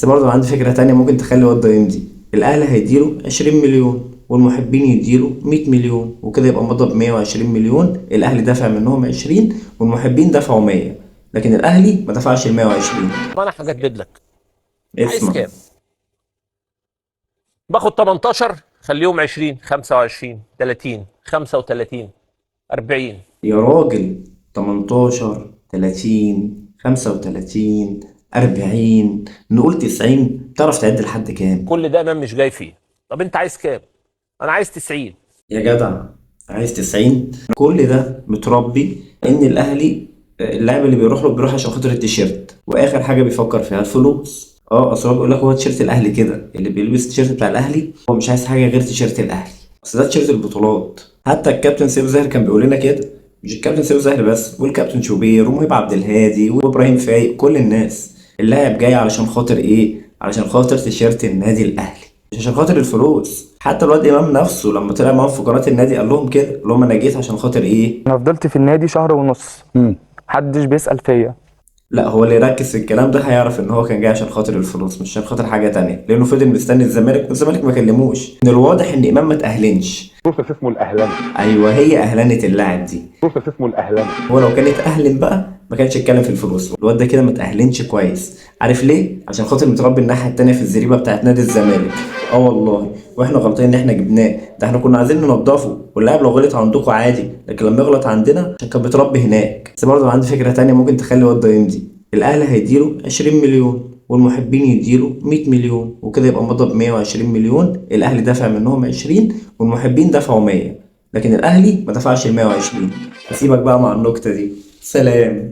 بس برضه عندي فكرة تانية ممكن تخلي الواد ده يمضي. الاهلي هيديله 20 مليون والمحبين يديله 100 مليون، وكده يبقى مضى ب 120 مليون. الاهلي دفع منهم 20 والمحبين دفعوا 100، لكن الاهلي ما دفعش ال 120. طب انا هجدد لك. عايز اسمع كام؟ باخد 18 خليهم 20 25 30 35 40. يا راجل، 18 30 35 40، نقول 90. تعرف تعد لحد كام؟ كل ده امام مش جاي فيه. طب انت عايز كام؟ انا عايز 90. يا جدع، عايز 90؟ كل ده متربي ان الاهلي اللاعب اللي بيروح له بيروح عشان خاطر التيشيرت، واخر حاجه بيفكر فيها الفلوس. اصل هو بيقول لك هو تيشيرت الاهلي كده، اللي بيلبس التيشيرت بتاع الاهلي هو مش عايز حاجه غير تيشيرت الاهلي. اصل ده تيشيرت البطولات. حتى الكابتن سيف زاهر كان بيقول لنا كده. مش الكابتن سيف زاهر بس، والكابتن شوبير ومهيب عبد الهادي وابراهيم فايق، كل الناس. اللاعب جاي علشان خاطر ايه؟ علشان خاطر تيشيرت النادي الاهلي، مش عشان خاطر الفلوس. حتى الواد امام نفسه لما طلع معاهم في قناه النادي قال لهم كده، قال لهم انا جيت عشان خاطر ايه؟ انا فضلت في النادي شهر ونص، محدش بيسأل فيا. لا، هو اللي يركز في الكلام ده هيعرف ان هو كان جاي عشان خاطر الفلوس، مش عشان خاطر حاجه تانية، لانه فضل مستني الزمالك والزمالك ما كلموش. من الواضح ان امام ما تاهلنش. بروسس اسمه الاهلنه. ايوه، هي اهلنه اللاعب دي. بروسس اسمه الاهلنه. هو لو كانت اهلن بقى ما كانش اتكلم في الفلوس. الواد ده كده ما تاهلنش كويس. عارف ليه؟ عشان خاطر متربي الناحيه التانية في الزريبه بتاعت نادي الزمالك. والله، واحنا غلطين ان احنا جبناه. ده احنا كنا عايزين ننضفه، واللاعب لو غلط عندكم عادي، لكن لما يغلط عندنا عشان كان متربي هناك. بس برضه عندي فكره تانية ممكن تخلي الواد ده يمضي. الاهلي هيديله 20 مليون والمحبين يديله 100 مليون، وكده يبقى مضى ب 120 مليون. الاهلي دفع منهم 20 والمحبين دفعوا 100، لكن الاهلي ما دفعش ال 120. هسيبك بقى مع النكته دي. سلام.